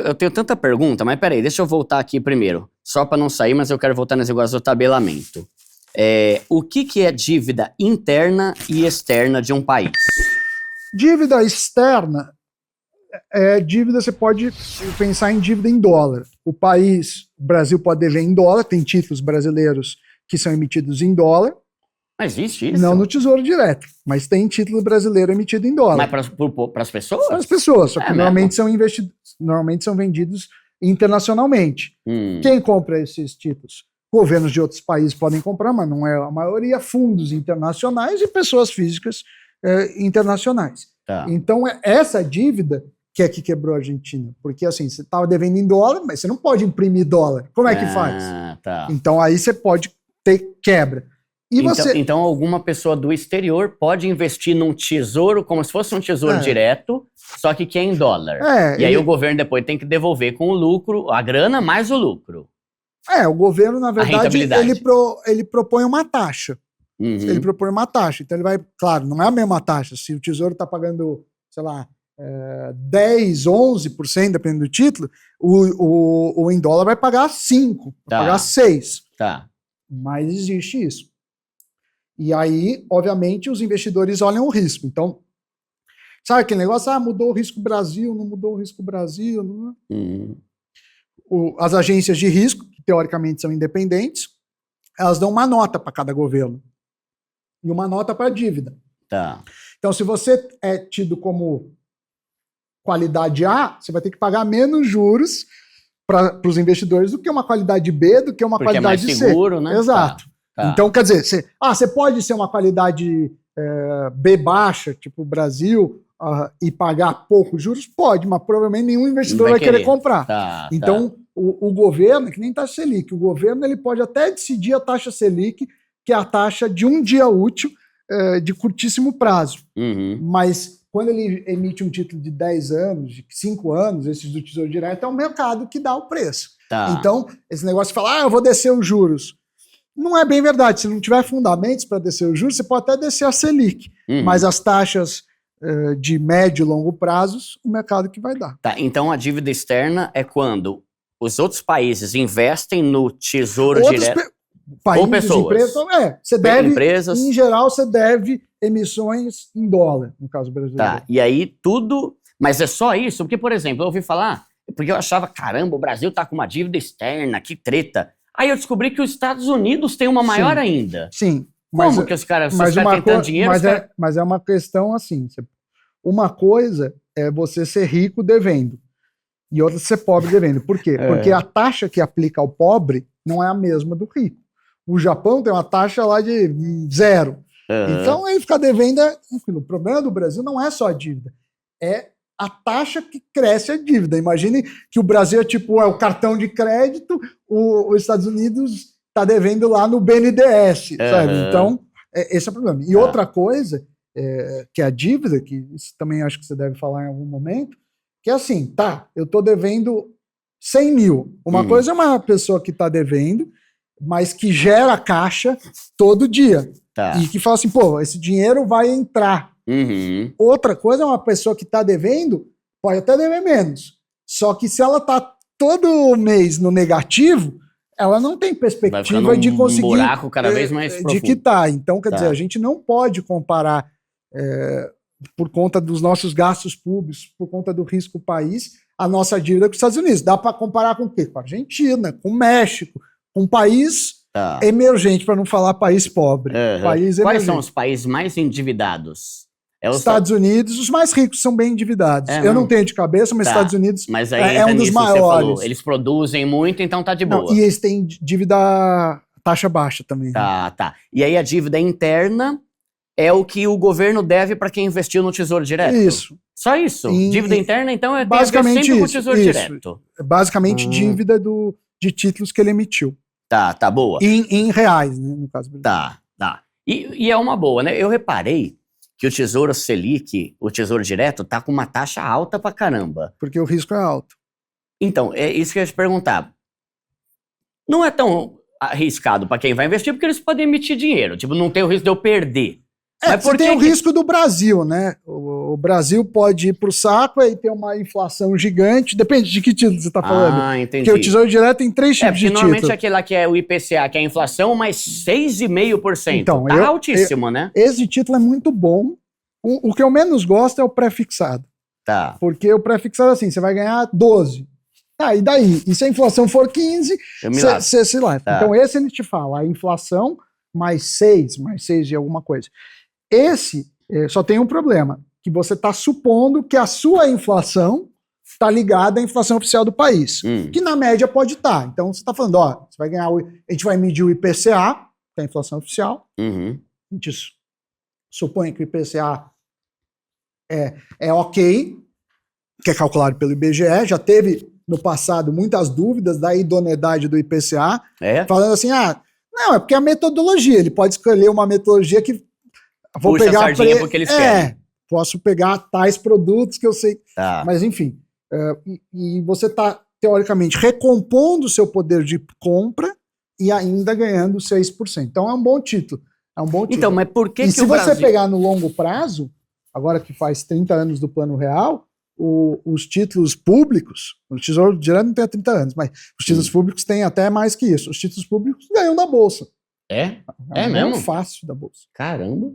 Eu tenho tanta pergunta, mas peraí, deixa eu voltar aqui primeiro. Só para não sair, mas eu quero voltar nesse negócio do tabelamento. O que é dívida interna e externa de um país? Dívida externa dívida, você pode pensar em dívida em dólar. O Brasil pode dever em dólar, tem títulos brasileiros que são emitidos em dólar. Mas existe isso? Não no Tesouro Direto, mas tem título brasileiro emitido em dólar. Mas para as pessoas? Para as pessoas, só que normalmente são vendidos internacionalmente. Quem compra esses títulos? Governos de outros países podem comprar, mas não é a maioria, fundos internacionais e pessoas físicas internacionais. Tá. Então, essa dívida que quebrou a Argentina. Porque assim, você estava devendo em dólar, mas você não pode imprimir dólar. Como é que faz? Tá. Então aí você pode ter quebra. Então alguma pessoa do exterior pode investir num tesouro, como se fosse um tesouro direto, só que é em dólar. E aí o governo depois tem que devolver com o lucro, a grana mais o lucro. O governo, na verdade, ele propõe uma taxa. Ele propõe uma taxa. Então ele vai, claro, não é a mesma taxa. Se o tesouro está pagando, sei lá, 10, 11%, dependendo do título, o em dólar vai pagar 5%, vai pagar 6%. Tá. Mas existe isso. E aí, obviamente, os investidores olham o risco. Então, sabe aquele negócio? Mudou o risco Brasil, não mudou o risco Brasil. Não... As agências de risco, que teoricamente são independentes, elas dão uma nota para cada governo. E uma nota para a dívida. Tá. Então, se você é tido como qualidade A, você vai ter que pagar menos juros para os investidores do que uma qualidade B, do que uma qualidade C. Porque é mais seguro, né? Exato. Tá. Então, quer dizer, você pode ser uma qualidade B baixa, tipo Brasil, e pagar poucos juros? Pode, mas provavelmente nenhum investidor vai querer comprar. Então, o governo, que nem taxa Selic, o governo ele pode até decidir a taxa Selic, que é a taxa de um dia útil de curtíssimo prazo. Mas quando ele emite um título de 10 anos, de 5 anos, esses do Tesouro Direto, é o mercado que dá o preço. Então, esse negócio de falar, eu vou descer os juros. Não é bem verdade. Se não tiver fundamentos para descer os juros, você pode até descer a Selic. Mas as taxas de médio e longo prazos, o mercado que vai dar. Tá, então a dívida externa é quando os outros países investem no Tesouro Direto. Países, ou pessoas. Empresas, você deve, empresas. Em geral, você deve emissões em dólar, no caso brasileiro. Tá, e aí tudo... Mas é só isso? Porque, por exemplo, eu ouvi falar, porque eu achava, caramba, o Brasil tá com uma dívida externa, que treta. Aí eu descobri que os Estados Unidos têm uma maior ainda. Sim. Como que os caras têm tanto dinheiro? Mas é uma questão assim, uma coisa é você ser rico devendo, e outra ser pobre devendo. Por quê? Porque a taxa que aplica ao pobre não é a mesma do rico. O Japão tem uma taxa lá de 0. Então, ele ficar devendo O problema do Brasil não é só a dívida, é a taxa que cresce a dívida. Imagine que o Brasil é o cartão de crédito, os Estados Unidos está devendo lá no BNDES, sabe? Então, esse é o problema. E outra coisa, que é a dívida, que isso também acho que você deve falar em algum momento, que é assim, eu estou devendo 100 mil. Uma coisa é uma pessoa que está devendo, mas que gera caixa todo dia. E que fala assim, esse dinheiro vai entrar. Outra coisa é uma pessoa que está devendo, pode até dever menos. Só que se ela está todo mês no negativo, ela não tem perspectiva de conseguir... um buraco cada vez mais profundo. De quitar. Então, quer dizer, a gente não pode comparar, por conta dos nossos gastos públicos, por conta do risco país, a nossa dívida com os Estados Unidos. Dá para comparar com o quê? Com a Argentina, com o México, com um país emergente, para não falar país pobre. País Quais emergente. são os países mais endividados? Estados Unidos, os mais ricos são bem endividados. Eu não tenho de cabeça, mas Estados Unidos é um dos maiores. Eles produzem muito, então tá de boa. E eles têm dívida taxa baixa também. Tá. E aí a dívida interna é o que o governo deve para quem investiu no Tesouro Direto? Isso. Só isso? Dívida interna, então, é basicamente sempre com o Tesouro Direto? Basicamente dívida de títulos que ele emitiu. Tá boa. Em reais, né, no caso. Tá. E é uma boa, né? Eu reparei que o Tesouro Selic, o Tesouro Direto, tá com uma taxa alta pra caramba. Porque o risco é alto. Então, é isso que eu ia te perguntar. Não é tão arriscado pra quem vai investir, porque eles podem emitir dinheiro. Tipo, não tem o risco de eu perder. Você tem o risco do Brasil, né? o Brasil pode ir para o saco e ter uma inflação gigante, depende de que título você está falando. Ah, entendi. Porque o Tesouro Direto tem 3 tipos de título. Normalmente aquele lá que é o IPCA, que é a inflação, mais 6,5%. Então, tá altíssimo, né? Esse título é muito bom. O que eu menos gosto é o pré-fixado. Tá. Porque o pré-fixado, assim, você vai ganhar 12. Tá, e daí? E se a inflação for 15, você se lá. Tá. Então, esse ele te fala, a inflação mais 6 de alguma coisa. Esse só tem um problema, que você está supondo que a sua inflação está ligada à inflação oficial do país, que na média pode estar. Então, você está falando, ó, você vai ganhar, a gente vai medir o IPCA, que é a inflação oficial, a gente supõe que o IPCA é ok, que é calculado pelo IBGE, já teve no passado muitas dúvidas da idoneidade do IPCA, falando assim, não, é porque a metodologia, ele pode escolher uma metodologia que vou puxa pegar a sardinha porque eles querem. Posso pegar tais produtos que eu sei, mas enfim, e você está teoricamente recompondo o seu poder de compra e ainda ganhando 6%. Então é um bom título. Então, mas por que se você pegar no longo prazo, agora que faz 30 anos do Plano Real, os títulos públicos, o Tesouro Direto não tem há 30 anos, mas os títulos públicos têm até mais que isso. Os títulos públicos ganham da Bolsa. É mesmo? Fácil da Bolsa. Caramba.